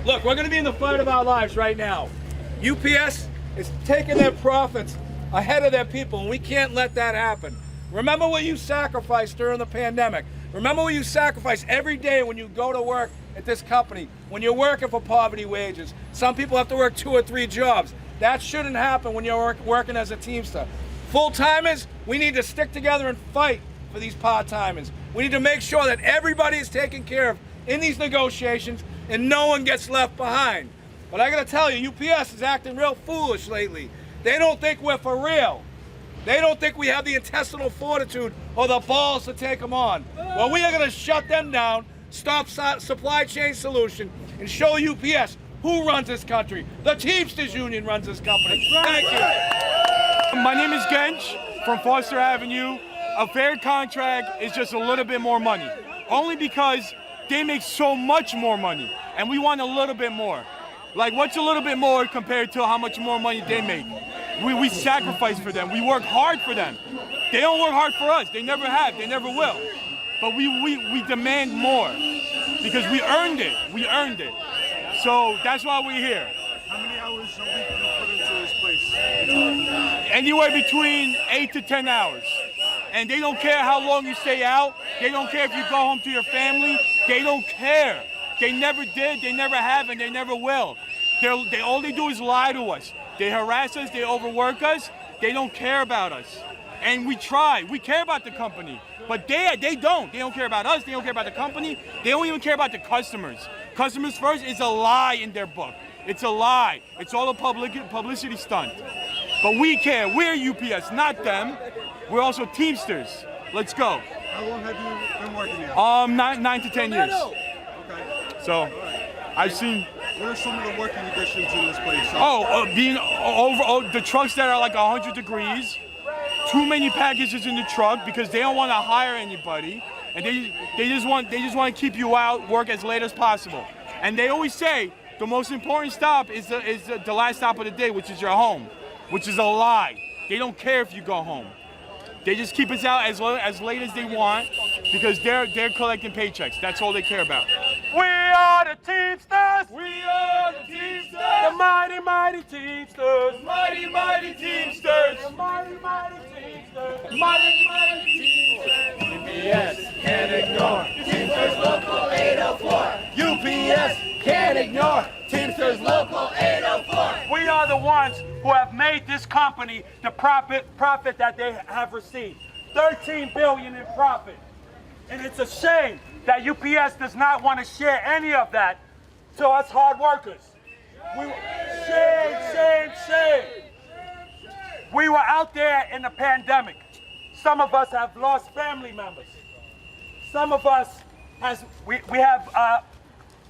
Look, we're going to be in the fight of our lives right now. UPS is taking their profits ahead of their people, and we can't let that happen. Remember what you sacrificed during the pandemic. Remember what you sacrifice every day when you go to work at this company, when you're working for poverty wages. Some people have to work 2 or 3 jobs. That shouldn't happen when you're working as a Teamster. Full-timers, we need to stick together and fight for these part-timers. We need to make sure that everybody is taken care of in these negotiations and no one gets left behind. But I gotta tell you, UPS is acting real foolish lately. They don't think we're for real. They don't think we have the intestinal fortitude or the balls to take them on. Well, we are gonna shut them down, stop supply chain solution, and show UPS who runs this country. The Teamsters Union runs this company. Thank you. My name is Gench from Foster Avenue. A fair contract is just a little bit more money. Only because they make so much more money, and we want a little bit more. Like, what's a little bit more compared to how much more money they make? We sacrifice for them. We work hard for them. They don't work hard for us. They never have. They never will. But we demand more because we earned it. We earned it. So that's why we're here. How many hours a week do you put into this place? Anywhere between 8 to 10 hours. And they don't care how long you stay out. They don't care if you go home to your family. They don't care. They never did, they never have, and they never will. All they do is lie to us. They harass us, they overwork us. They don't care about us. And we try. We care about the company. But they don't. They don't care about us. They don't care about the company. They don't even care about the customers. Customers first is a lie in their book. It's a lie. It's all a publicity stunt. But we care. We're UPS, not them. We're also Teamsters. Let's go. How long have you been working here? 9 to 10 years. Okay. So, I've seen. What are some of the working conditions in this place? Being over the trucks that are like 100 degrees. Too many packages in the truck because they don't want to hire anybody, and they just want to keep you out, work as late as possible. And they always say the most important stop is the last stop of the day, which is your home, which is a lie. They don't care if you go home. They just keep us out as late as they want because they're collecting paychecks. That's all they care about. We are the Teamsters. We are the Teamsters. The mighty, mighty Teamsters. Mighty, mighty Teamsters. The mighty, mighty Teamsters. Mighty, mighty Teamsters. UPS can't ignore Teamsters Local 804. UPS can't ignore Teamsters Local 804. We are the ones who have made this company the profit that they have received. $13 billion in profit. And it's a shame that UPS does not want to share any of that to us hard workers. Shame. We were out there in the pandemic. Some of us have lost family members. Some of us we have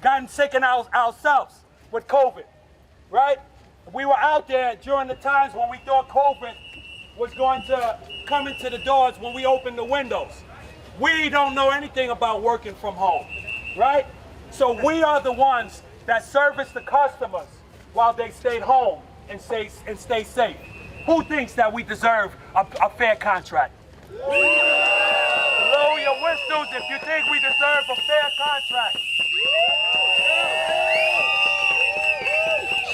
gotten sick in ourselves with COVID, right? We were out there during the times when we thought COVID was going to come into the doors when we opened the windows. We don't know anything about working from home, right? So we are the ones that service the customers while they stayed home and stay safe. Who thinks that we deserve a fair contract? Blow your whistles if you think we deserve a fair contract.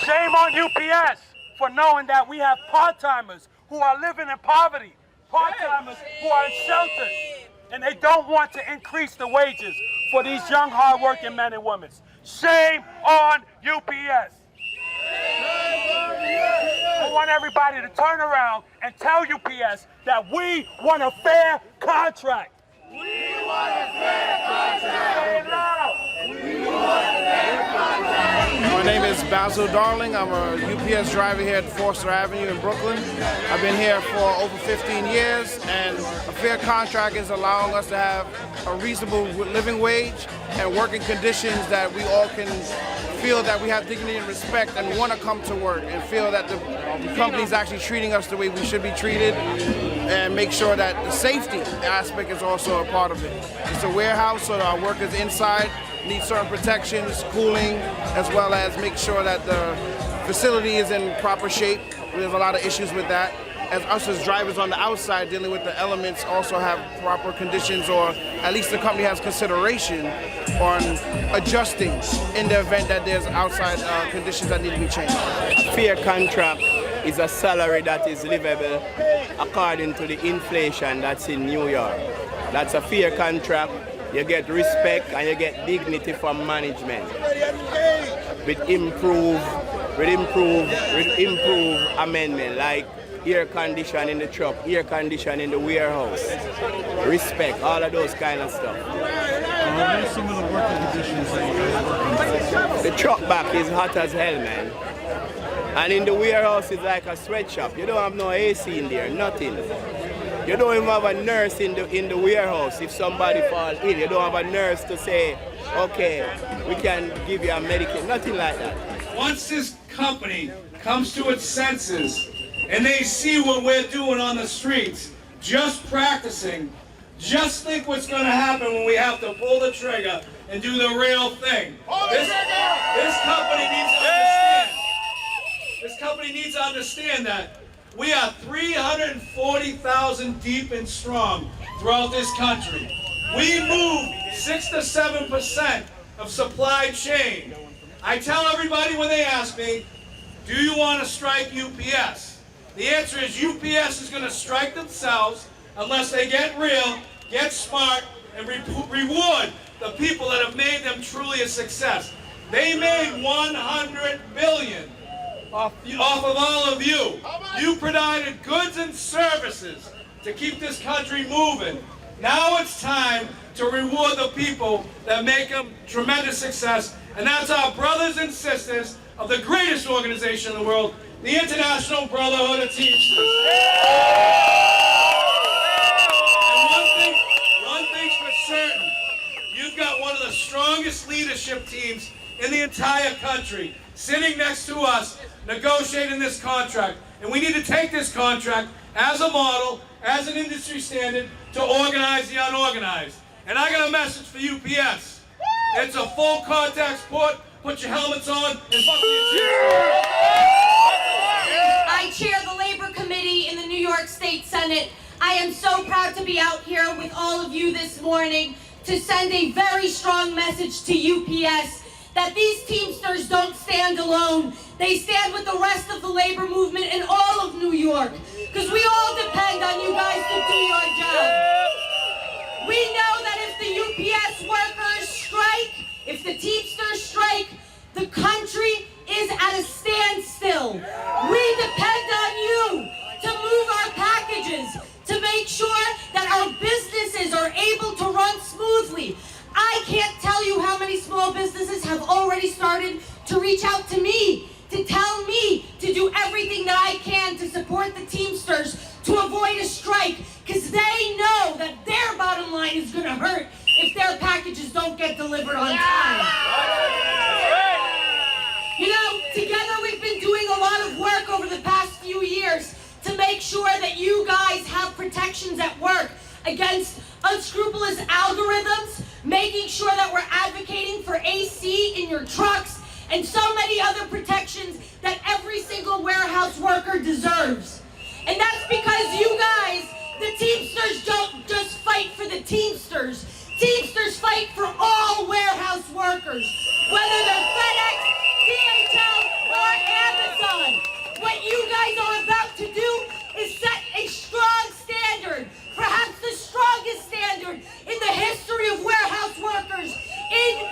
Shame on UPS for knowing that we have part-timers who are living in poverty, part-timers who are in shelters, and they don't want to increase the wages for these young, hard-working men and women. Shame on UPS. I want everybody to turn around and tell UPS that we want a fair contract. We want a fair contract. Say it loud. We want a fair contract. My name is Basil Darling. I'm a UPS driver here at Foster Avenue in Brooklyn. I've been here for over 15 years, and a fair contract is allowing us to have a reasonable living wage and working conditions that we all can feel that we have dignity and respect and want to come to work and feel that the company's actually treating us the way we should be treated, and make sure that the safety aspect is also a part of it. It's a warehouse, so our workers inside need certain protections, cooling, as well as make sure that the facility is in proper shape. There's a lot of issues with that. as us as drivers on the outside dealing with the elements also have proper conditions, or at least the company has consideration on adjusting in the event that there's outside conditions that need to be changed. A fair contract is a salary that is livable according to the inflation that's in New York. That's a fair contract. You get respect and you get dignity from management. With improved amendment, like air condition in the truck, air condition in the warehouse, respect, all of those kind of stuff. What are some of the working conditions that you guys work in? The truck back is hot as hell, man. And in the warehouse it's like a sweatshop. You don't have no AC in there, nothing. You don't even have a nurse in the warehouse if somebody falls ill. You don't have a nurse to say, okay, we can give you a medication, nothing like that. Once this company comes to its senses and they see what we're doing on the streets, just practicing, just think what's going to happen when we have to pull the trigger and do the real thing. This company needs to understand. This company needs to understand that we are 340,000 deep and strong throughout this country. We move 6 to 7% of supply chain. I tell everybody when they ask me, do you want to strike UPS? The answer is UPS is going to strike themselves unless they get real, get smart, and reward the people that have made them truly a success. They made $100 billion off of all of you. You provided goods and services to keep this country moving. Now it's time to reward the people that make them tremendous success, and that's our brothers and sisters of the greatest organization in the world, the International Brotherhood of Teamsters. And one thing's for certain, you've got one of the strongest leadership teams in the entire country sitting next to us negotiating this contract. And we need to take this contract as a model, as an industry standard, to organize the unorganized. And I got a message for UPS. It's a full contact sport. Put your helmets on and buckle your seats. I chair the Labor Committee in the New York State Senate. I am so proud to be out here with all of you this morning to send a very strong message to UPS that these Teamsters don't stand alone. They stand with the rest of the labor movement in all of New York, because we all depend on you guys to do your job. We know that if the UPS workers strike, if the Teamsters strike, the country is at a standstill. We depend on you to move our packages, to make sure that our businesses are able to run smoothly. I can't tell you how many small businesses have already started to reach out to me, to tell me to do everything that I can to support the Teamsters to avoid a strike, because they know that their bottom line is going to hurt if their packages don't get delivered on time. You know, together we've been doing a lot of work over the past few years to make sure that you guys have protections at work against unscrupulous algorithms, making sure that we're advocating for AC in your trucks, and so many other protections that every single warehouse worker deserves. And that's because you guys, the Teamsters, don't just fight for the Teamsters. Teamsters fight for all warehouse workers, whether they're FedEx, DHL, or Amazon. What you guys are about to do is set a strong standard, perhaps the strongest standard in the history of warehouse workers in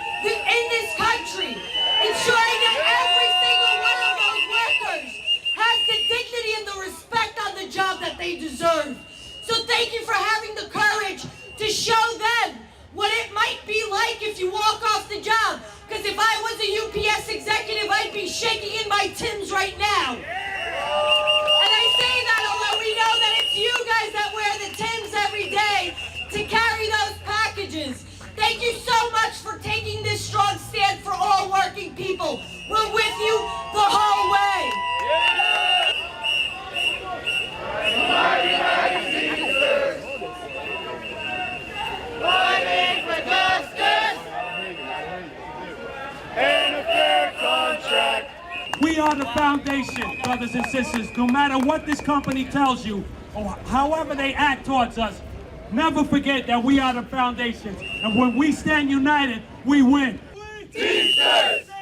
this country, ensuring that every single one of those workers has the dignity and the respect on the job that they deserve. So thank you for having the courage to show them what it might be like if you walk off the job. Because if I was a UPS executive, I'd be shaking in my Timbs right now. And I say that although we know that it's you guys that wear the Timbs every day to carry those packages. Thank you so much for taking this strong stand for all working people. We're with you the whole way. Fighting for justice and a fair contract. We are the foundation, brothers and sisters. No matter what this company tells you, or however they act towards us, never forget that we are the foundation. And when we stand united, we win. Teamsters!